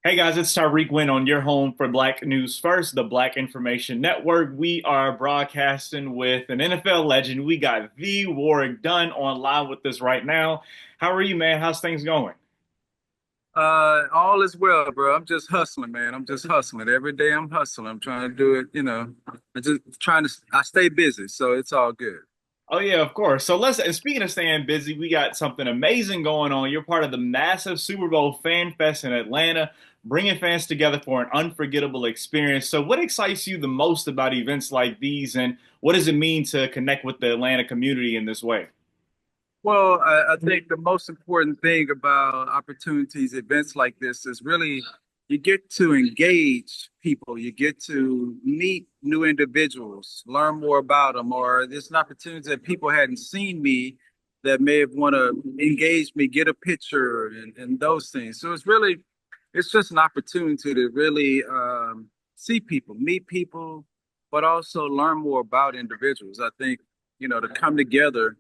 Hey guys, it's Tyreek Wynn on your home for Black News First, the Black Information Network. We are broadcasting with an NFL legend. We got the Warrick Dunn on live with us right now. How are you, man? How's things going? All is well, bro. I'm just hustling, man. I'm just hustling. Every day I'm hustling. I'm trying to do it, I'm just I stay busy, so it's all good. Oh yeah, of course. So and speaking of staying busy, we got something amazing going on. You're part of the massive Super Bowl FanFest in Atlanta, bringing fans together for an unforgettable experience. So what excites you the most about events like these, and what does it mean to connect with the Atlanta community in this way? Well, I think the most important thing about opportunities, events like this is really you get to engage people, you get to meet new individuals, learn more about them, or there's an opportunity that people hadn't seen me that may have want to engage me, get a picture, and those things. So it's just an opportunity to really see people, meet people, but also learn more about individuals. I think, to come together,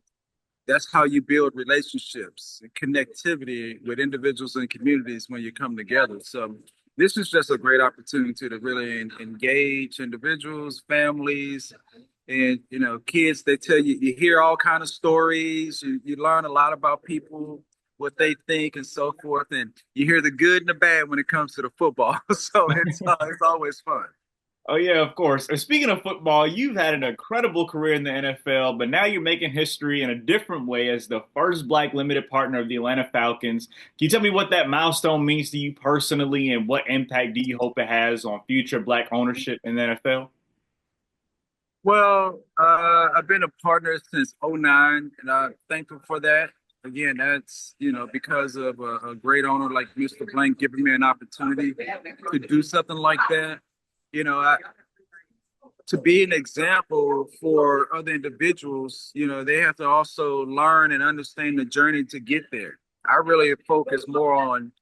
that's how you build relationships and connectivity with individuals and communities when you come together. So this is just a great opportunity to really engage individuals, families, and kids. They tell you, you hear all kind of stories. You learn a lot about people, what they think, and so forth. And you hear the good and the bad when it comes to the football. So it's always fun. Oh yeah, of course. And speaking of football, you've had an incredible career in the NFL, but now you're making history in a different way as the first Black limited partner of the Atlanta Falcons. Can you tell me what that milestone means to you personally, and what impact do you hope it has on future Black ownership in the NFL? Well, I've been a partner since '09, and I'm thankful for that. Again, that's, because of a great owner like Mr. Blank giving me an opportunity to do something like that. I, to be an example for other individuals, they have to also learn and understand the journey to get there. I really focus more on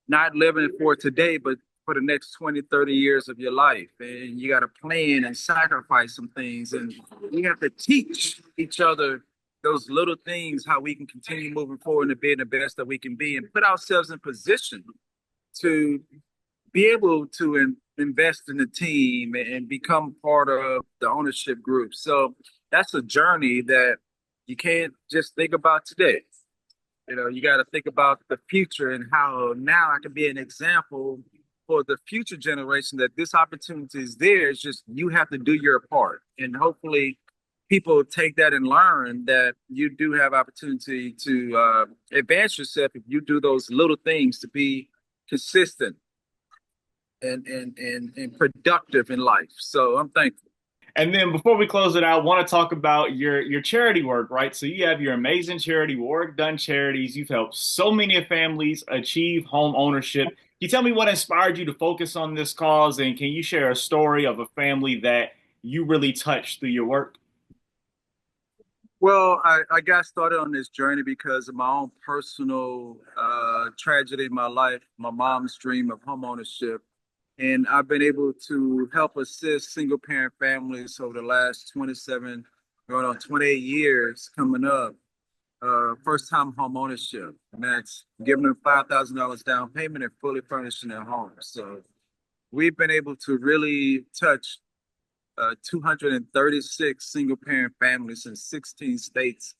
not living for today, but for the next 20, 30 years of your life. And you got to plan and sacrifice some things. And we have to teach each other those little things, how we can continue moving forward and being the best that we can be and put ourselves in position to be able to invest in the team and become part of the ownership group. So that's a journey that you can't just think about today. You got to think about the future and how now I can be an example for the future generation that this opportunity is there. It's just you have to do your part. And hopefully people take that and learn that you do have opportunity to advance yourself if you do those little things to be consistent and productive in life. So I'm thankful. And then before we close it out, I want to talk about your charity work, right? So you have your amazing charity, Warrick Dunn Charities. You've helped so many families achieve home ownership. Can you tell me what inspired you to focus on this cause? And can you share a story of a family that you really touched through your work? Well, I got started on this journey because of my own personal tragedy in my life, my mom's dream of homeownership. And I've been able to help assist single parent families over the last 27, going on 28 years coming up. First time home ownership. And that's giving them $5,000 down payment and fully furnishing their home. So we've been able to really touch 236 single parent families in 16 states,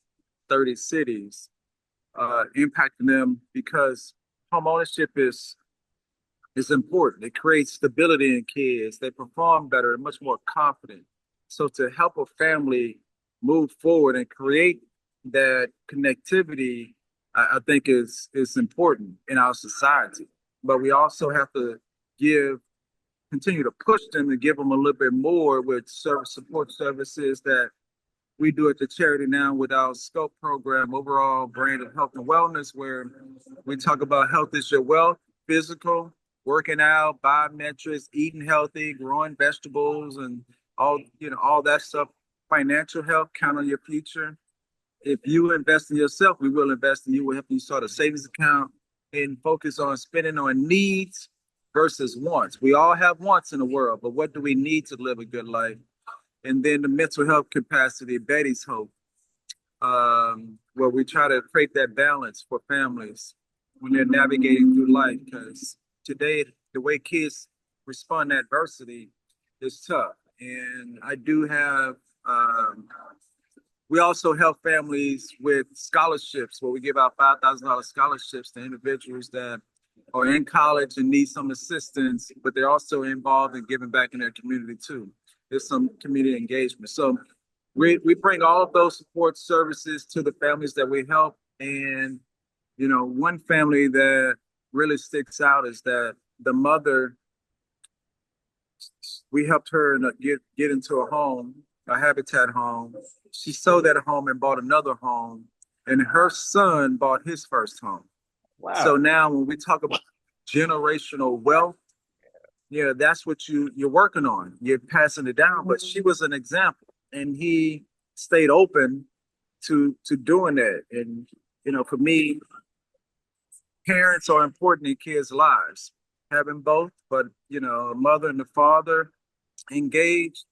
30 cities, impacting them because home ownership is important. It creates stability in kids. They perform better and much more confident. So to help a family move forward and create that connectivity, I think is important in our society. But we also have to give continue to push them and give them a little bit more with service support services that we do at the charity now with our scope program, overall brand of health and wellness, where we talk about health is your wealth, physical, working out, biometrics, eating healthy, growing vegetables, and all that stuff. Financial health, count on your future. If you invest in yourself, we will invest in you. We'll help you start a savings account and focus on spending on needs versus wants. We all have wants in the world, but what do we need to live a good life? And then the mental health capacity, Betty's Hope, where we try to create that balance for families when they're navigating through life. Because today, the way kids respond to adversity is tough. And I do have, we also help families with scholarships where we give out $5,000 scholarships to individuals that are in college and need some assistance, but they're also involved in giving back in their community too. There's some community engagement. So we bring all of those support services to the families that we help. And, one family that really sticks out is that the mother, we helped her get into a home, a habitat home. She sold that home and bought another home, and her son bought his first home. So Wow. now when we talk about generational wealth, yeah, that's what you're working on. You're passing it down. But she was an example, and he stayed open to doing that. And for me, parents are important in kids' lives. Having both, but a mother and a father engaged.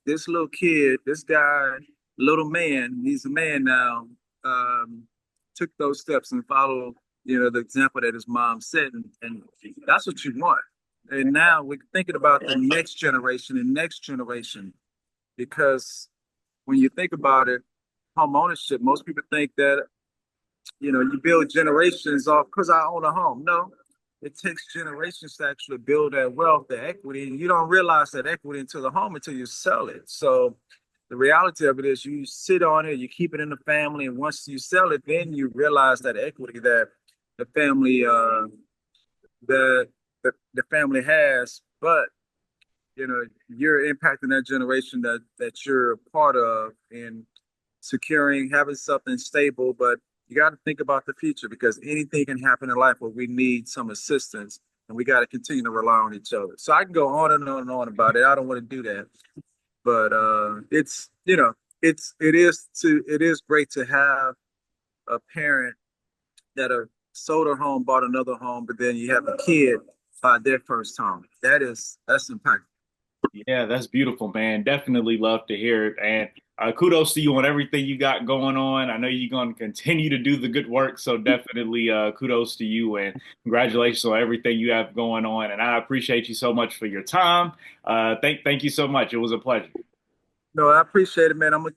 This little kid, this guy, little man, he's a man now, took those steps and followed, the example that his mom set. And that's what you want. And now we're thinking about the next generation and next generation, because when you think about it, home ownership, most people think that, you build generations off because I own a home. No, it takes generations to actually build that wealth, the equity, and you don't realize that equity into the home until you sell it. So the reality of it is you sit on it, you keep it in the family, and once you sell it, then you realize that equity that the family the, the family has. But you're impacting that generation that you're a part of in securing, having something stable. But you got to think about the future, because anything can happen in life where we need some assistance, and we got to continue to rely on each other. So I can go on and on and on about it. I don't want to do that, but it is great to have a parent that have sold a home, bought another home, but then you have a kid buy their first home. That's impactful. Yeah, that's beautiful, man. Definitely love to hear it. And kudos to you on everything you got going on. I know you're going to continue to do the good work. So definitely kudos to you and congratulations on everything you have going on. And I appreciate you so much for your time. Thank you so much. It was a pleasure. No, I appreciate it, man. I'm gonna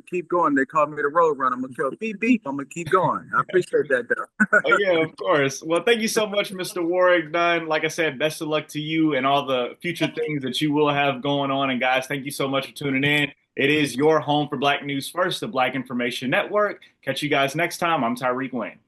keep going. They call me the road runner. I'm gonna kill beep beep. I'm gonna keep going. I appreciate that Oh, though. yeah, of course. Well, thank you so much, Mr. Warrick Dunn. Like I said, best of luck to you and all the future things that you will have going on. And guys, thank you so much for tuning in. It is your home for Black News First, the Black Information Network. Catch you guys next time. I'm Tyreek Wayne.